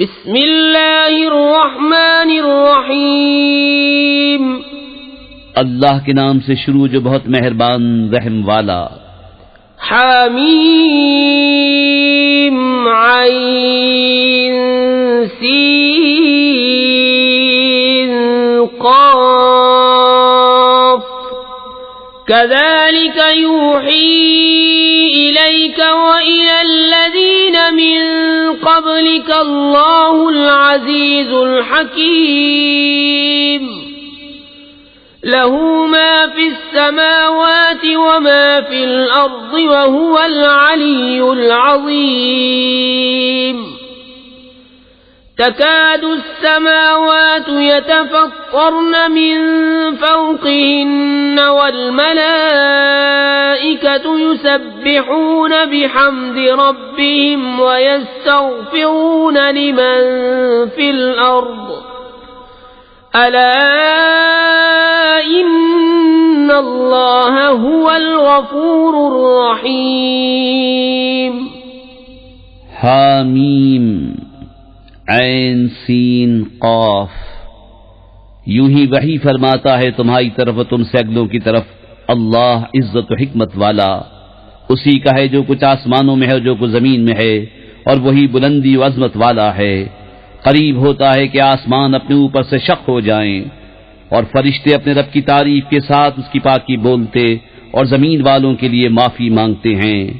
بسم اللہ الرحمن الرحیم، اللہ کے نام سے شروع جو بہت مہربان رحم والا۔ حامیم عین سین قاف كذلك يوحي إليك وإلى الذين من قبلك الله العزيز الحكيم، له ما في السماوات وما في الأرض وهو العلي العظيم. تكاد السماوات يتفطرن من فوقهن والملائكة يسبحون بحمد ربهم ويستغفرون لمن في الأرض ألا إن الله هو الغفور الرحيم. حامیم عین سین قاف، یوں ہی وحی فرماتا ہے تمہاری طرف و تم سے اگلوں کی طرف اللہ عزت و حکمت والا، اسی کا ہے جو کچھ آسمانوں میں ہے اور جو کچھ زمین میں ہے، اور وہی بلندی و عظمت والا ہے۔ قریب ہوتا ہے کہ آسمان اپنے اوپر سے شق ہو جائیں اور فرشتے اپنے رب کی تعریف کے ساتھ اس کی پاکی بولتے اور زمین والوں کے لیے معافی مانگتے ہیں۔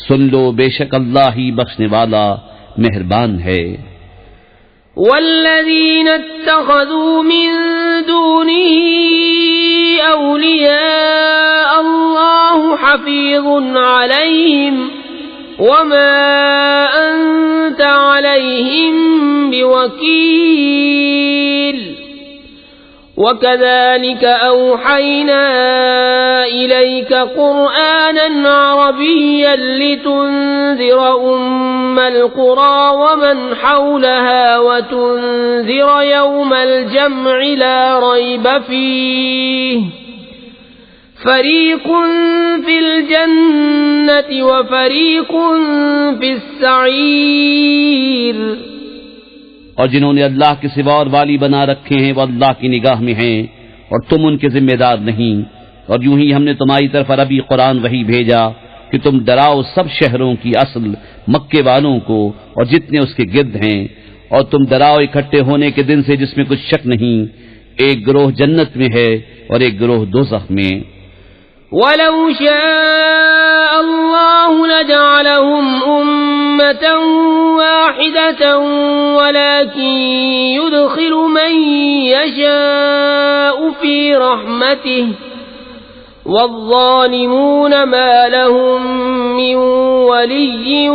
سن لو، بے شک اللہ ہی بخشنے والا مہربان ہے۔ والذين اتخذوا من دونه أولياء الله حفيظ عليهم وما أنت عليهم بوكيل. وكذلك أوحينا إليك قرآنا عربيا لتنذر أم القرى ومن حولها وتنذر يوم الجمع لا ريب فيه فريق في الجنة وفريق في السعير. اور جنہوں نے اللہ کے سوا اور والی بنا رکھے ہیں وہ اللہ کی نگاہ میں ہیں اور تم ان کے ذمہ دار نہیں، اور یوں ہی ہم نے تمہاری طرف عربی قرآن وحی بھیجا کہ تم ڈراؤ سب شہروں کی اصل مکے والوں کو اور جتنے اس کے گرد ہیں، اور تم ڈراؤ اکٹھے ہونے کے دن سے جس میں کچھ شک نہیں، ایک گروہ جنت میں ہے اور ایک گروہ دوزخ میں۔ وَلَوْ شَاءَ اللَّهُ لَجَعَلَهُمْ أُمَّةً وَاحِدَةً وَلَكِنْ يُدْخِلُ مَنْ يَشَاءُ فِي رَحْمَتِهِ وَالظَّالِمُونَ مَا لَهُمْ مِنْ وَلِيٍّ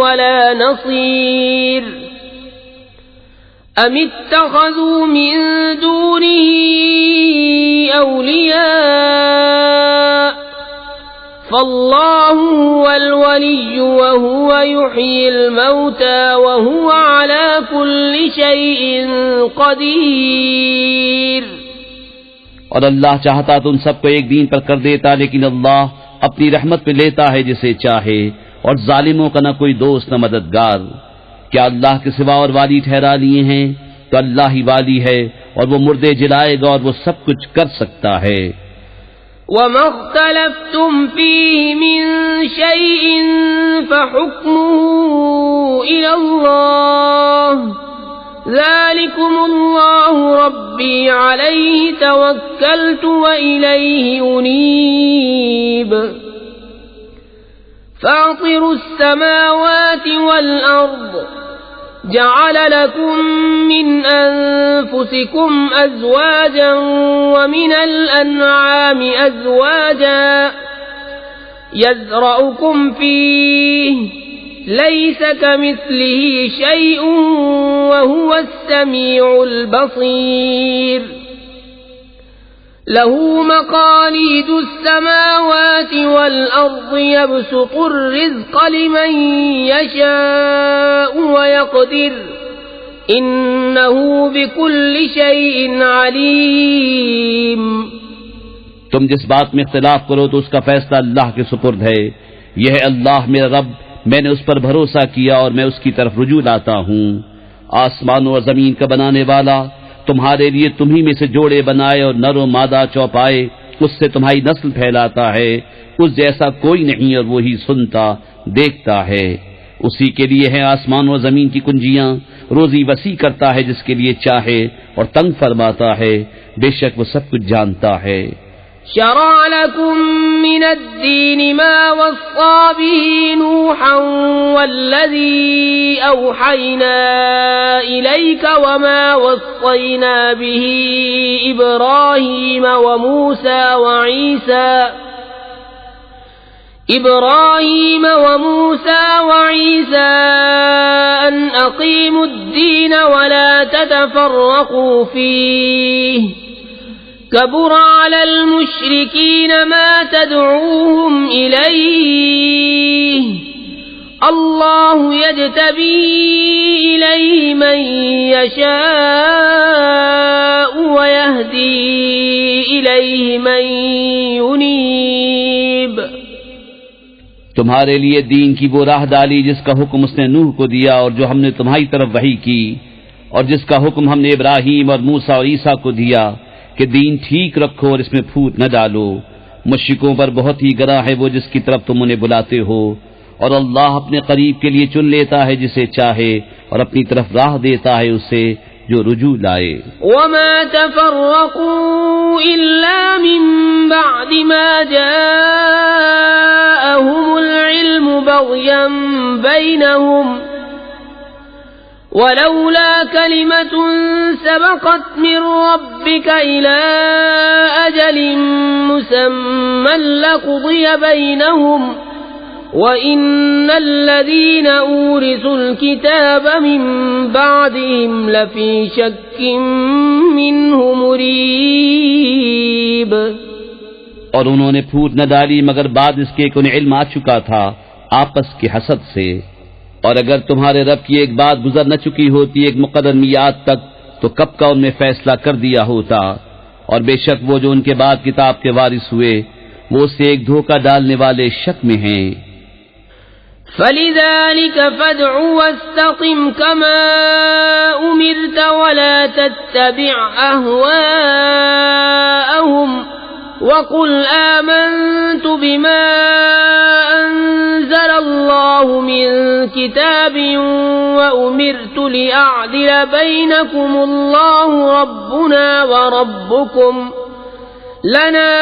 وَلَا نَصِيرٍ. أَمِ اتَّخَذُوا مِن دُونِهِ أَوْلِيَاءَ فَاللَّهُ هُوَ الْوَلِيُّ وَهُوَ يُحْيِي الْمَوْتَى وَهُوَ عَلَى كُلِّ شَيْءٍ قَدِيرٌ. اور اللہ چاہتا تو ان سب کو ایک دین پر کر دیتا، لیکن اللہ اپنی رحمت پہ لیتا ہے جسے چاہے، اور ظالموں کا نہ کوئی دوست نہ مددگار۔ کیا اللہ کے سوا اور والی ٹھہرا لیے ہیں؟ تو اللہ ہی والی ہے، اور وہ مردے جلائے گا اور وہ سب کچھ کر سکتا ہے۔ وَمَا اخْتَلَفْتُمْ فِيهِ مِنْ شَيْءٍ فَحُكْمُهُ إِلَى اللَّهِ ذَلِكُمُ اللَّهُ رَبِّي عَلَيْهِ تَوَكَّلْتُ وَإِلَيْهِ أُنِيبُ. فَاطِرُ السَّمَاوَاتِ وَالْأَرْضِ جَعَلَ لَكُم مِّنْ أَنفُسِكُمْ أَزْوَاجًا وَمِنَ الْأَنْعَامِ أَزْوَاجًا يَذْرَؤُكُمْ فِيهِ لَيْسَ كَمِثْلِهِ شَيْءٌ وَهُوَ السَّمِيعُ الْبَصِيرُ. له مقاليد السماوات والأرض يبسط الرزق لمن يشاء ويقدر إنه بكل شيء عليم. تم جس بات میں اختلاف کرو تو اس کا فیصلہ اللہ کے سپرد ہے. یہ ہے اللہ میرا رب، میں نے اس پر بھروسہ کیا اور میں اس کی طرف رجوع لاتا ہوں. آسمانوں اور زمین کا بنانے والا تمہارے لیے تمہیں میں سے جوڑے بنائے اور نر و مادہ چوپائے، اس سے تمہاری نسل پھیلاتا ہے، اس جیسا کوئی نہیں اور وہی سنتا دیکھتا ہے۔ اسی کے لیے ہے آسمان و زمین کی کنجیاں، روزی وسیع کرتا ہے جس کے لیے چاہے اور تنگ فرماتا ہے، بے شک وہ سب کچھ جانتا ہے۔ شرع لكم من الدين ما وصى به نوحا والذي أوحينا إليك وما وصينا به إبراهيم وموسى وعيسى أن أقيموا الدين ولا تتفرقوا فيه كبر على المشركين ما تدعوهم إليه الله يجتبي إليه من يشاء ويهدي إليه من ينيب۔ تمہارے لیے دین کی وہ راہ ڈالی جس کا حکم اس نے نوح کو دیا اور جو ہم نے تمہاری طرف وحی کی، اور جس کا حکم ہم نے ابراہیم اور موسیٰ اور عیسیٰ کو دیا کہ دین ٹھیک رکھو اور اس میں پھوٹ نہ ڈالو۔ مشرکوں پر بہت ہی گراں ہے وہ جس کی طرف تم انہیں بلاتے ہو، اور اللہ اپنے قریب کے لیے چن لیتا ہے جسے چاہے اور اپنی طرف راہ دیتا ہے اسے جو رجوع لائے۔ وما تفرقوا إلا من بعد ما جاءهم العلم بغيا بينهم ولولا كلمة سبقت من ربك إلى أجل مسمى لقضي بينهم وَإِنَّ الَّذِينَ أُورِثُوا الْكِتَابَ مِنْ بَعْدِهِمْ لَفِي شَكٍّ مِّنْهُ مُرِيبٍ۔ اور انہوں نے پھوٹ نہ ڈالی مگر بعد اس کے کہ انہیں علم آ چکا تھا آپس کی حسد سے، اور اگر تمہارے رب کی ایک بات گزر نہ چکی ہوتی ایک مقرر میعاد تک تو کب کا ان میں فیصلہ کر دیا ہوتا، اور بے شک وہ جو ان کے بعد کتاب کے وارث ہوئے وہ اس سے ایک دھوکہ ڈالنے والے شک میں ہیں۔ فَلِذَلِكَ فَادْعُ وَاسْتَقِمْ كَمَا أُمِرْتَ وَلَا تَتَّبِعْ أَهْوَاءَهُمْ وَقُلْ آمَنْتُ بِمَا أَنزَلَ اللَّهُ مِنْ كِتَابٍ وَأُمِرْتُ لِأَعْدِلَ بَيْنَكُمُ اللَّهُ رَبُّنَا وَرَبُّكُمْ لنا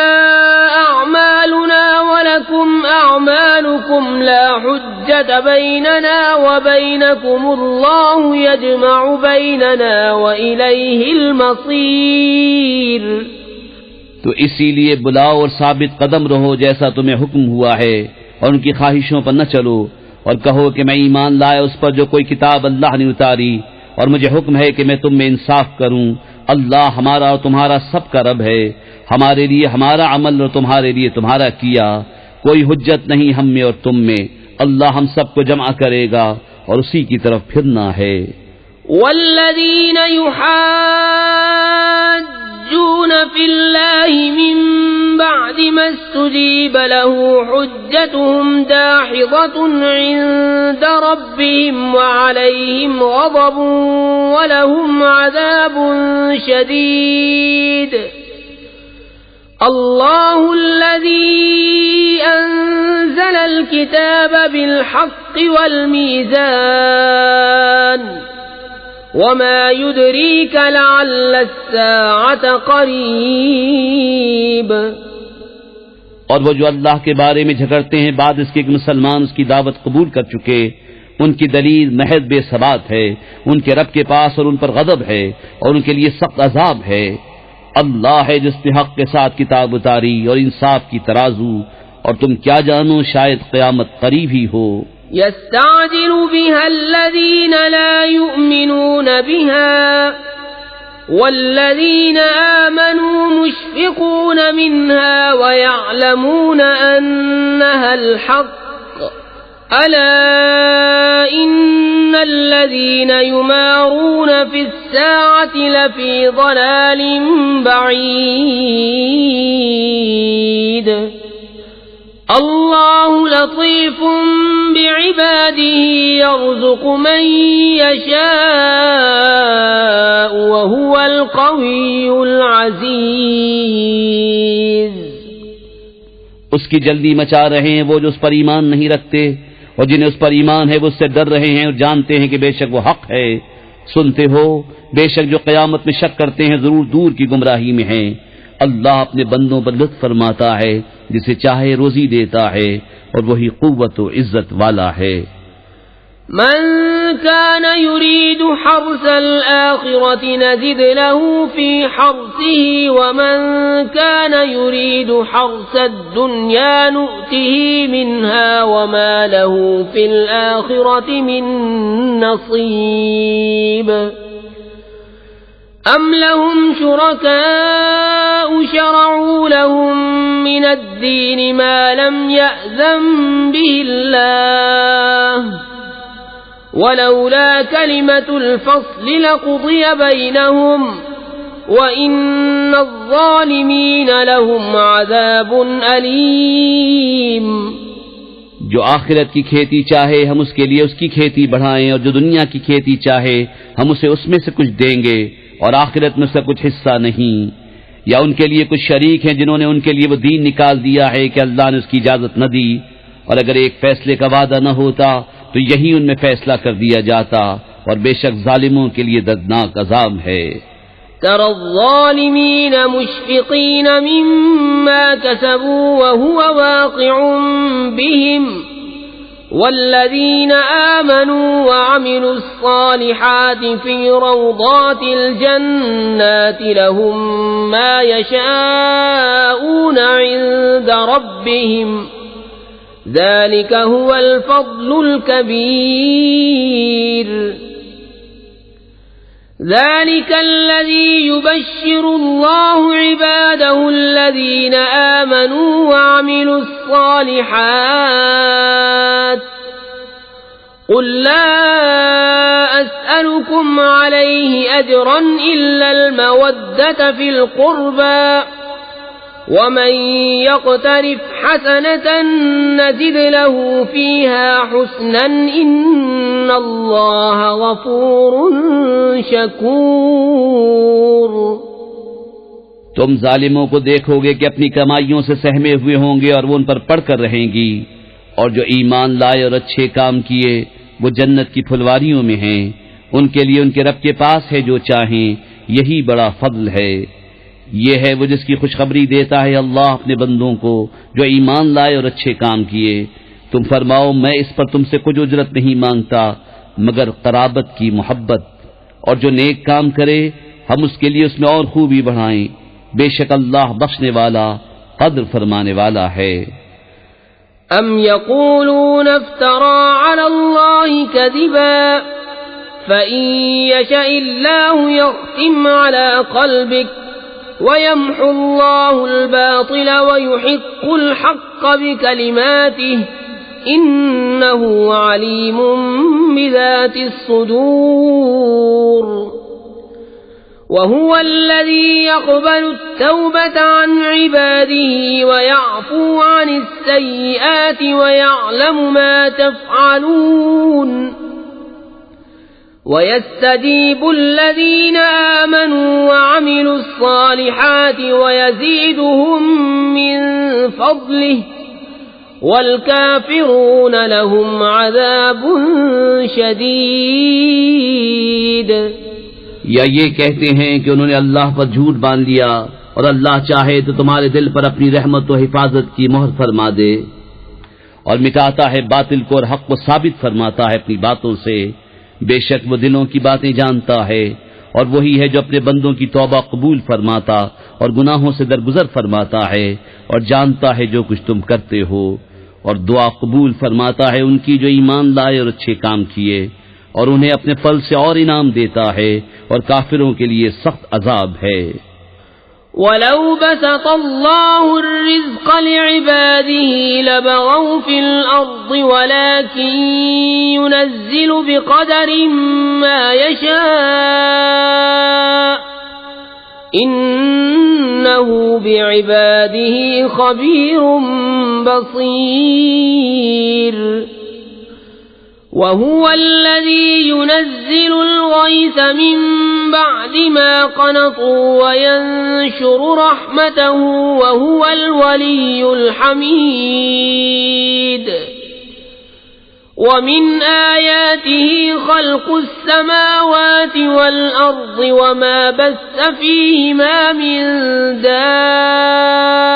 أعمالنا ولكم أعمالكم لا حجة بيننا وبينكم الله يجمع بيننا وإليه المصير۔ تو اسی لیے بلاؤ اور ثابت قدم رہو جیسا تمہیں حکم ہوا ہے، اور ان کی خواہشوں پر نہ چلو، اور کہو کہ میں ایمان لایا اس پر جو کوئی کتاب اللہ نے اتاری، اور مجھے حکم ہے کہ میں تم میں انصاف کروں۔ اللہ ہمارا اور تمہارا سب کا رب ہے، ہمارے لیے ہمارا عمل اور تمہارے لیے تمہارا کیا، کوئی حجت نہیں ہم میں اور تم میں، اللہ ہم سب کو جمع کرے گا اور اسی کی طرف پھرنا ہے۔ والذین یحاجون فی اللہ من بعد ما استجیب له حجتهم داحضة عند ربهم وعليهم غضب ولهم عذاب شدید۔ الله الذي أنزل الكتاب بالحق والميزان وما يدريك لعل الساعة قريب۔ اور وہ جو اللہ کے بارے میں جھگڑتے ہیں بعد اس کے کہ مسلمان اس کی دعوت قبول کر چکے، ان کی دلیل محض بے ثبات ہے، ان کے رب کے پاس اور ان پر غضب ہے اور ان کے لیے سخت عذاب ہے۔ اللہ ہے جس نے حق کے ساتھ کتاب اتاری اور انصاف کی ترازو، اور تم کیا جانو شاید قیامت قریب ہی ہو۔ يستعجل بها الذين لا يؤمنون بها والذين آمنوا مشفقون منها ويعلمون أنها الحق ألا إن الذين يمارون في الساعة لفي ضلال بعيد۔ اللہ لطیف بعباده يرزق من يشاء کی جلدی مچا رہے ہیں وہ جو اس پر ایمان نہیں رکھتے، اور جنہیں اس پر ایمان ہے وہ اس سے ڈر رہے ہیں اور جانتے ہیں کہ بے شک وہ حق ہے۔ سنتے ہو بے شک جو قیامت میں شک کرتے ہیں ضرور دور کی گمراہی میں ہیں۔ اللہ اپنے بندوں پر لطف فرماتا ہے، جسے چاہے روزی دیتا ہے، اور وہی قوت و عزت والا ہے۔ من كان يريد حرث الآخرة نزد له في حرثه ومن كان يريد حرث الدنيا نؤته منها وما له في الآخرة من نصيب أم لهم شركاء شرعوا لهم من الدين ما لم يأذن به الله ولولا كلمة الفصل لقضي بينهم وإن الظالمين لهم عذاب أليم۔ جو آخرت کی کھیتی چاہے ہم اس کے لیے اس کی کھیتی بڑھائیں، اور جو دنیا کی کھیتی چاہے ہم اسے اس میں سے کچھ دیں گے، اور آخرت میں اس کا کچھ حصہ نہیں۔ یا ان کے لیے کچھ شریک ہیں جنہوں نے ان کے لیے وہ دین نکال دیا ہے کہ اللہ نے اس کی اجازت نہ دی، اور اگر ایک فیصلے کا وعدہ نہ ہوتا تو یہی ان میں فیصلہ کر دیا جاتا، اور بے شک ظالموں کے لیے دردناک عذاب ہے۔ ترى الظالمين مشفقين مما كسبوا وهو واقع بهم والذين آمنوا وعملوا الصالحات في روضات الجنات لهم ما يشاءون عند ربهم ذلك هو الفضل الكبير۔ ذلك الذي يبشر الله عباده الذين آمنوا وعملوا الصالحات قل لا أسألكم عليه أجرا إلا المودة في القربى ومن يقترف حسنة نزد له فيها حسنا إن الله غفور شكور۔ تم ظالموں کو دیکھو گے کہ اپنی کمائیوں سے سہمے ہوئے ہوں گے اور وہ ان پر پڑھ کر رہیں گی، اور جو ایمان لائے اور اچھے کام کیے وہ جنت کی پھلواریوں میں ہیں، ان کے لیے ان کے رب کے پاس ہے جو چاہیں، یہی بڑا فضل ہے۔ یہ ہے وہ جس کی خوشخبری دیتا ہے اللہ اپنے بندوں کو جو ایمان لائے اور اچھے کام کیے۔ تم فرماؤ میں اس پر تم سے کچھ اجرت نہیں مانگتا مگر قرابت کی محبت، اور جو نیک کام کرے ہم اس کے لیے اس میں اور خوبی بڑھائیں، بے شک اللہ بخشنے والا قدر فرمانے والا ہے۔ ام یقولون افترى على الله كذبا فإن يشاء الله يختم على قلبك وَيَمْحُ اللَّهُ الْبَاطِلَ وَيُحِقُّ الْحَقَّ بِكَلِمَاتِهِ إِنَّهُ عَلِيمٌ بِذَاتِ الصُّدُورِ وَهُوَ الَّذِي يَقْبَلُ التَّوْبَةَ عَنْ عِبَادِهِ وَيَعْفُو عَنِ السَّيِّئَاتِ وَيَعْلَمُ مَا تَفْعَلُونَ وَيَسْتَجِيبُ الَّذِينَ آمَنُوا وَعَمِلُوا الصَّالِحَاتِ وَيَزِيدُهُم مِّن فَضْلِهِ وَالْكَافِرُونَ لَهُمْ عَذَابٌ شَدِيدٌ۔ یا یہ کہتے ہیں کہ انہوں نے اللہ پر جھوٹ باندھ لیا، اور اللہ چاہے تو تمہارے دل پر اپنی رحمت و حفاظت کی مہر فرما دے، اور مٹاتا ہے باطل کو اور حق کو ثابت فرماتا ہے اپنی باتوں سے۔ بے شک وہ دلوں کی باتیں جانتا ہے، اور وہی ہے جو اپنے بندوں کی توبہ قبول فرماتا اور گناہوں سے درگزر فرماتا ہے، اور جانتا ہے جو کچھ تم کرتے ہو، اور دعا قبول فرماتا ہے ان کی جو ایمان لائے اور اچھے کام کیے، اور انہیں اپنے فضل سے اور انعام دیتا ہے، اور کافروں کے لیے سخت عذاب ہے۔ وَلَوْ بَسَطَ اللَّهُ الرِّزْقَ لِعِبَادِهِ لَبَغَوْا فِي الْأَرْضِ وَلَكِن يُنَزِّلُ بِقَدَرٍ مَّا يَشَاءُ إِنَّهُ بِعِبَادِهِ خَبِيرٌ بَصِيرٌ۔ وَهُوَ الَّذِي يُنَزِّلُ الْغَيْثَ الغيث من بعد ما قنطوا وينشر رحمته وهو الولي الحميد ومن آياته خلق السماوات والأرض وما بث فيهما من دابة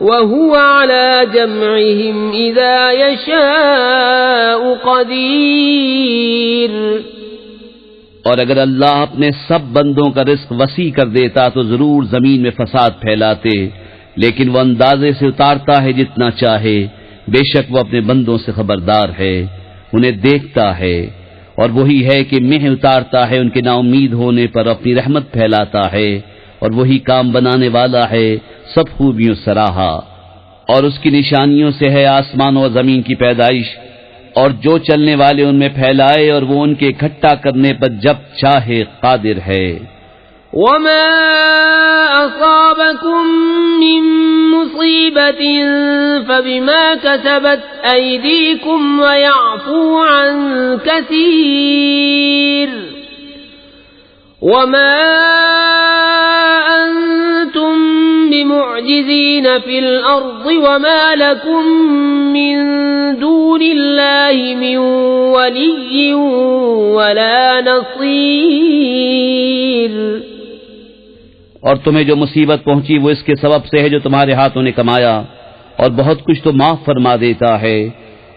وهو على جمعهم إذا يشاء قدير۔ اور اگر اللہ اپنے سب بندوں کا رزق وسیع کر دیتا تو ضرور زمین میں فساد پھیلاتے، لیکن وہ اندازے سے اتارتا ہے جتنا چاہے، بے شک وہ اپنے بندوں سے خبردار ہے، انہیں دیکھتا ہے، اور وہی ہے کہ مہ اتارتا ہے ان کے نا امید ہونے پر، اپنی رحمت پھیلاتا ہے، اور وہی کام بنانے والا ہے سب خوبیوں سراہا۔ اور اس کی نشانیوں سے ہے آسمان اور زمین کی پیدائش، اور جو چلنے والے ان میں پھیلائے، اور وہ ان کے اکٹھا کرنے پر جب چاہے قادر ہے۔ وما أصابكم من مصيبة فبما كسبت أيديكم ويعفو عن كثير وما أنتم بمعجزين في الأرض وما لكم من دون الله من ولي ولا نصير۔ اور تمہیں جو مصیبت پہنچی وہ اس کے سبب سے ہے جو تمہارے ہاتھوں نے کمایا، اور بہت کچھ تو معاف فرما دیتا ہے،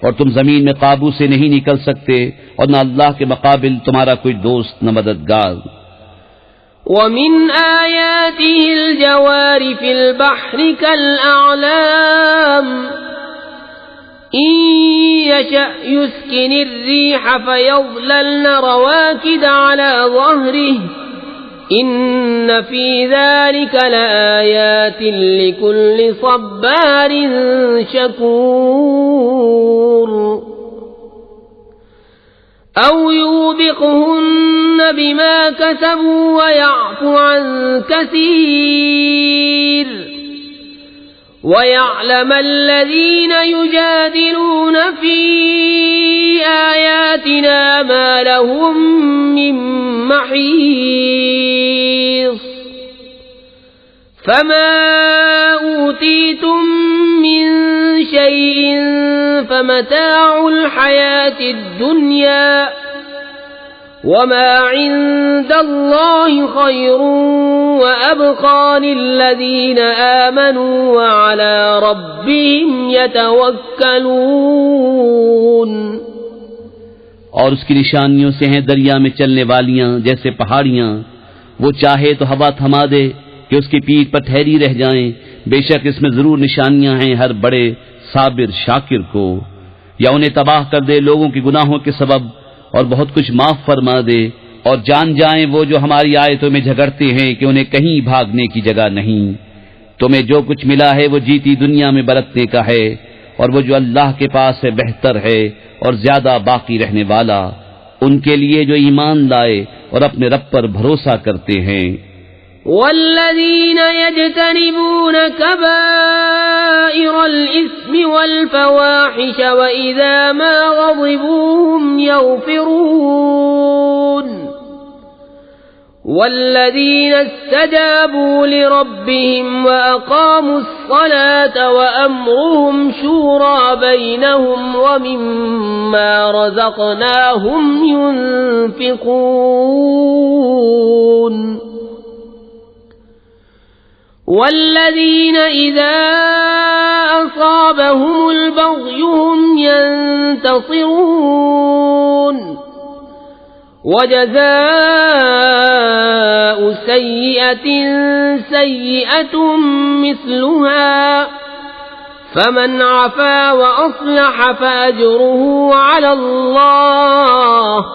اور تم زمین میں قابو سے نہیں نکل سکتے، اور نہ اللہ کے مقابل تمہارا کوئی دوست نہ مددگار۔ وَمِنْ آيَاتِهِ الْجَوَارِ فِي الْبَحْرِ كَالْأَعْلَامِ إِنْ يَشَأْ يُسْكِنِ الرِّيحَ فَيَظْلَلْنَ رَوَاكِدَ عَلَى ظَهْرِهِ إِنَّ فِي ذَلِكَ لَآيَاتٍ لِكُلِّ صَبَّارٍ شَكُورٍ أَوْ يُوبِقْهُنَّ بِمَا كَسَبُوا وَيَعْفُ عَنْ كَثِيرٍ وَيَعْلَمَ الَّذِينَ يُجَادِلُونَ فِي آيَاتِنَا مَا لَهُم مِّن مَّحِيصٍ فَمَا أُوتِيتُم مِّن شَيْءٍ فَمَتَاعُ الْحَيَاةِ الدُّنْيَا وَمَا عِندَ اللَّهِ خَيْرٌ وَأَبْقَىٰ لِلَّذِينَ آمَنُوا وَعَلَىٰ رَبِّهِمْ يَتَوَكَّلُونَ۔ اور اس کی نشانیوں سے ہیں دریا میں چلنے والیاں جیسے پہاڑیاں، وہ چاہے تو ہوا تھما دے کہ اس کی پیٹھ پر ٹھہری رہ جائیں، بے شک اس میں ضرور نشانیاں ہیں ہر بڑے صابر شاکر کو، یا انہیں تباہ کر دے لوگوں کے گناہوں کے سبب اور بہت کچھ معاف فرما دے، اور جان جائیں وہ جو ہماری آیتوں میں جھگڑتے ہیں کہ انہیں کہیں بھاگنے کی جگہ نہیں۔ تمہیں جو کچھ ملا ہے وہ جیتی دنیا میں برتنے کا ہے، اور وہ جو اللہ کے پاس ہے بہتر ہے اور زیادہ باقی رہنے والا، ان کے لیے جو ایمان لائے اور اپنے رب پر بھروسہ کرتے ہیں۔ والذين يجتنبون كبائر الإثم والفواحش وإذا ما غضبوا هم يغفرون والذين استجابوا لربهم وأقاموا الصلاة وأمرهم شورى بينهم ومما رزقناهم ينفقون والذين إذا أصابهم البغي هم ينتصرون وجزاء سيئة سيئة مثلها فمن عفا وأصلح فأجره على الله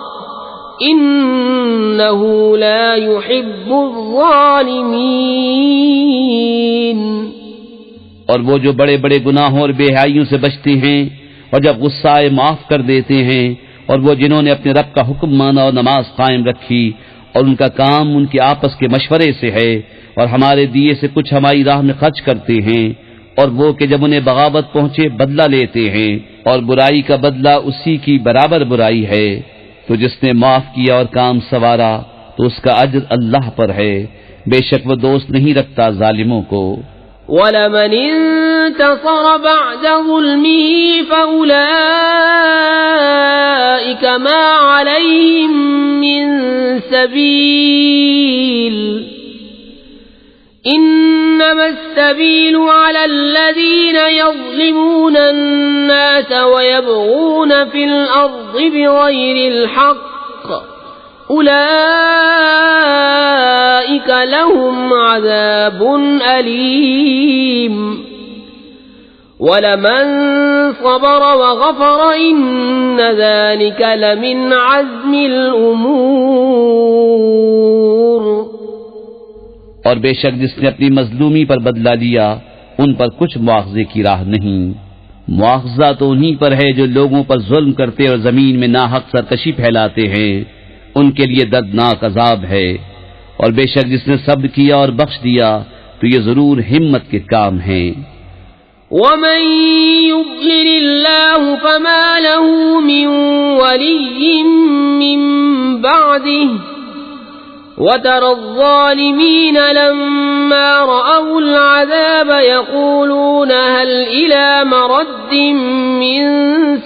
إنه لا يحب الظالمين۔ اور وہ جو بڑے بڑے گناہوں اور بے حیائیوں سے بچتے ہیں اور جب غصہ آئے معاف کر دیتے ہیں، اور وہ جنہوں نے اپنے رب کا حکم مانا اور نماز قائم رکھی اور ان کا کام ان کے آپس کے مشورے سے ہے، اور ہمارے دیے سے کچھ ہماری راہ میں خرچ کرتے ہیں، اور وہ کہ جب انہیں بغاوت پہنچے بدلہ لیتے ہیں، اور برائی کا بدلہ اسی کی برابر برائی ہے، تو جس نے معاف کیا اور کام سنوارا تو اس کا اجر اللہ پر ہے، بے شک وہ دوست نہیں رکھتا ظالموں کو۔ وَلَمَنِ انتصر بعد ظلمه فأولئك ما عليهم من سبيل إنما السبيل على الذين يظلمون الناس ويبغون في الأرض بغير الحق أولئك لهم عذاب أليم وَلَمَن صَبَرَ وَغَفَرَ إِنَّ ذَلِكَ لَمِنْ عَزْمِ الْأُمُورِ۔ اور بے شک جس نے اپنی مظلومی پر بدلہ لیا ان پر کچھ مواخذے کی راہ نہیں، مواخذہ تو انہی پر ہے جو لوگوں پر ظلم کرتے اور زمین میں ناحق سرکشی پھیلاتے ہیں، ان کے لیے دردناک عذاب ہے۔ اور بے شک جس نے صبر کیا اور بخش دیا تو یہ ضرور ہمت کے کام ہیں۔ وَمَن يُضْلِلِ اللَّهُ فَمَا لَهُ مِن وَلِيٍّ مِّن بَعْدِهِ وَتَرَى الظَّالِمِينَ لَمَّا رَأَوُا الْعَذَابَ يَقُولُونَ هَلْ إِلَى مَرَدٍّ مِّن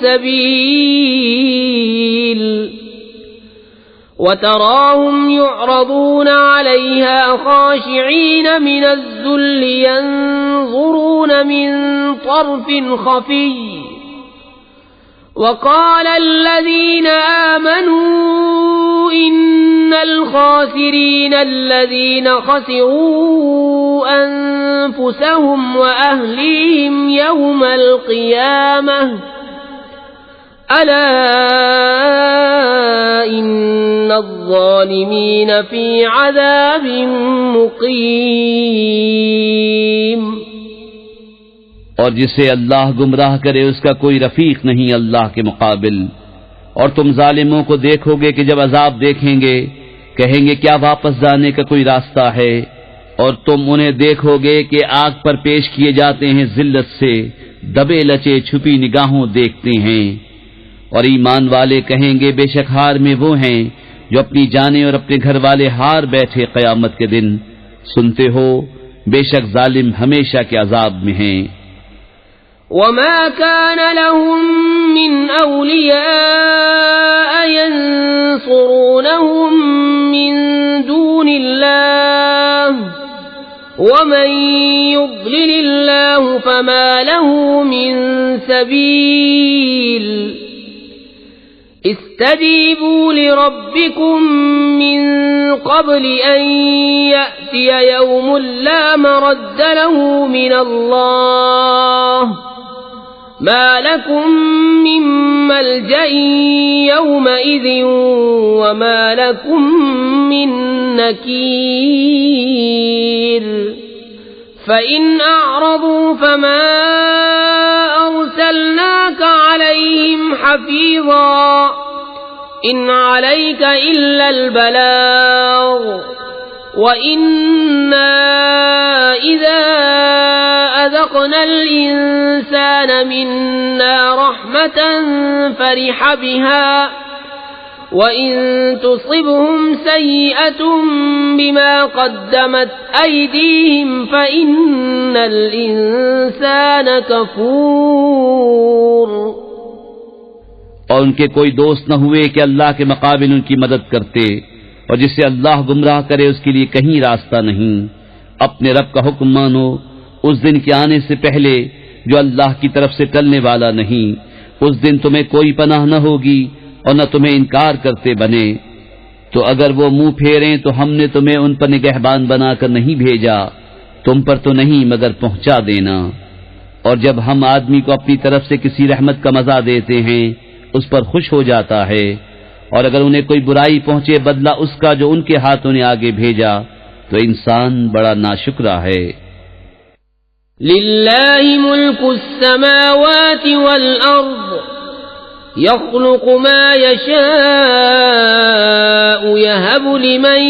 سَبِيلٍ وَتَرَاهُمْ يُعْرَضُونَ عَلَيْهَا خَاشِعِينَ مِنَ الذُّلِّ يَنظُرُونَ مِن طَرْفٍ خَفِيٍّ وَقَالَ الَّذِينَ آمَنُوا إِنَّ الْخَاسِرِينَ الَّذِينَ خَسِرُوا أَنفُسَهُمْ وَأَهْلِيهِمْ يَوْمَ الْقِيَامَةِ أَلَا إِنَّ الظَّالِمِينَ فِي عَذَابٍ مُقِيمٍ۔ اور جسے اللہ گمراہ کرے اس کا کوئی رفیق نہیں اللہ کے مقابل۔ اور تم ظالموں کو دیکھو گے کہ جب عذاب دیکھیں گے کہیں گے کیا واپس جانے کا کوئی راستہ ہے، اور تم انہیں دیکھو گے کہ آگ پر پیش کیے جاتے ہیں ذلت سے، دبے لچے چھپی نگاہوں دیکھتے ہیں۔ اور ایمان والے کہیں گے بے شک ہار میں وہ ہیں جو اپنی جانیں اور اپنے گھر والے ہار بیٹھے قیامت کے دن۔ سنتے ہو بے شک ظالم ہمیشہ کے عذاب میں ہیں۔ وَمَا كَانَ لَهُم مِّنْ أَوْلِيَاءَ يَنصُرُونَهُم مِّن دُونِ اللَّهِ وَمَن يُضْلِلِ اللَّهُ فَمَا لَهُ مِن سَبِيلٍ اسْتَجِيبُوا لِرَبِّكُم مِّن قَبْلِ أَن يَأْتِيَ يَوْمٌ لَّا مَرَدَّ لَهُ مِنَ اللَّهِ مَا لَكُم مِّن مَّلْجَإٍ يَوْمَئِذٍ وَمَا لَكُم مِّن نَّكِيرٍ فَإِنْ أَعْرَضُوا فَمَا أَرْسَلْنَاكَ عَلَيْهِمْ حَفِيظًا إِنْ عَلَيْكَ إِلَّا الْبَلَاغُ وَإِنَّا إِذَا أَذَقْنَا الْإِنسَانَ مِنَّا رَحْمَةً فَرِحَ بِهَا وَإِن تُصِبْهُمْ سَيِّئَةٌ بِمَا قَدَّمَتْ أَيْدِيهِمْ فَإِنَّ الْإِنسَانَ كَفُورٌ۔ اور ان کے کوئی دوست نہ ہوئے کہ اللہ کے مقابل ان کی مدد کرتے، اور جسے اللہ گمراہ کرے اس کے لیے کہیں راستہ نہیں۔ اپنے رب کا حکم مانو اس دن کے آنے سے پہلے جو اللہ کی طرف سے ٹلنے والا نہیں۔ اس دن تمہیں کوئی پناہ نہ ہوگی اور نہ تمہیں انکار کرتے بنے۔ تو اگر وہ منہ پھیریں تو ہم نے تمہیں ان پر نگہبان بنا کر نہیں بھیجا، تم پر تو نہیں مگر پہنچا دینا۔ اور جب ہم آدمی کو اپنی طرف سے کسی رحمت کا مزہ دیتے ہیں اس پر خوش ہو جاتا ہے، اور اگر انہیں کوئی برائی پہنچے بدلہ اس کا جو ان کے ہاتھوں نے آگے بھیجا تو انسان بڑا ناشکرا ہے۔ لِلَّهِ مُلْكُ السَّمَاوَاتِ وَالْأَرْضِ يَخْلُقُ مَا يَشَاءُ يَهَبُ لِمَن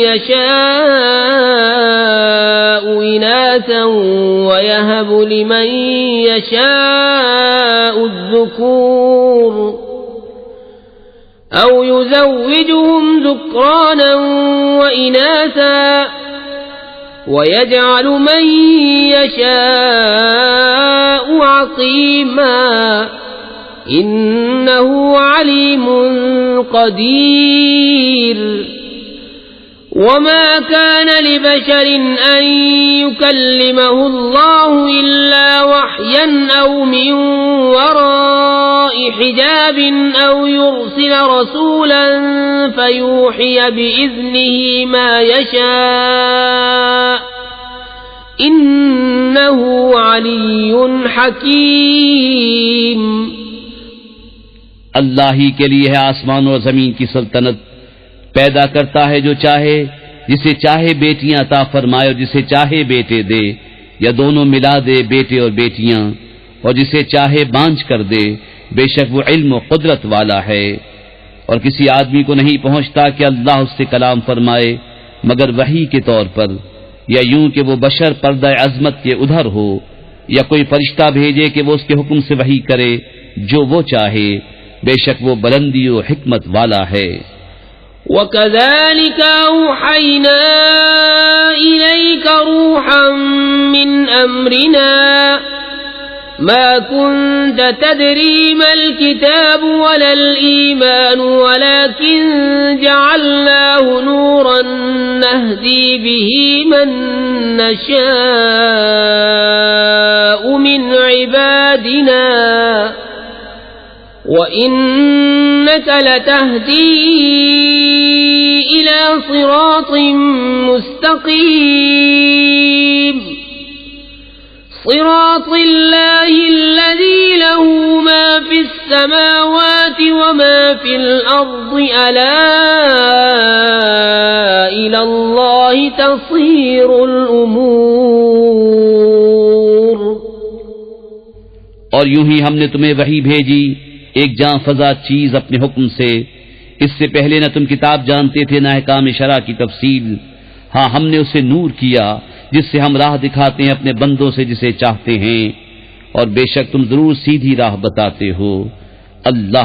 يَشَاءُ إِنَاثًا وَيَهَبُ لِمَن يَشَاءُ الذُّكُورَ أو يزوجهم ذكرانا وإناثا ويجعل من يشاء عقيما إنه عليم قدير وما كان لبشر أن يكلمه الله إلا وحيا أو من وراء حجاب أو يرسل رسولا فيوحي بإذنه ما يشاء إنه علي حكيم. اللہ ہی کے لیے ہے آسمان اور زمین کی سلطنت، پیدا کرتا ہے جو چاہے، جسے چاہے بیٹیاں عطا فرمائے اور جسے چاہے بیٹے دے، یا دونوں ملا دے بیٹے اور بیٹیاں، اور جسے چاہے بانجھ کر دے، بے شک وہ علم و قدرت والا ہے. اور کسی آدمی کو نہیں پہنچتا کہ اللہ اس سے کلام فرمائے مگر وحی کے طور پر، یا یوں کہ وہ بشر پردہ عظمت کے ادھر ہو، یا کوئی فرشتہ بھیجے کہ وہ اس کے حکم سے وحی کرے جو وہ چاہے، بے شک وہ بلندی و حکمت والا ہے. وَكَذَلِكَ أَوْحَيْنَا إِلَيْكَ رُوحًا مِّنْ أَمْرِنَا مَا كُنْتَ تَدْرِي مَا الْكِتَابُ وَلَا الْإِيمَانُ وَلَكِنْ جَعَلْنَاهُ نُورًا نَهْدِي بِهِ مَن نَّشَاءُ مِنْ عِبَادِنَا وَإِنَّكَ لَتَهْدِي إِلَى صِرَاطٍ مُسْتَقِيمٍ صِرَاطِ اللَّهِ الَّذِي لَهُ مَا فِي السَّمَاوَاتِ وَمَا فِي الْأَرْضِ أَلَا إِلَى اللَّهِ تَصِيرُ الْأُمُورُ. اور یوں ہی ہم نے تمہیں وحی بھیجی ایک جاں فضا چیز اپنے حکم سے. اس سے پہلے نہ تم کتاب جانتے تھے نہ احکام شرع کی تفصیل. ہاں ہم نے اسے نور کیا جس سے ہم راہ دکھاتے ہیں اپنے بندوں سے جسے چاہتے ہیں، اور بے شک تم ضرور سیدھی راہ بتاتے ہو. اللہ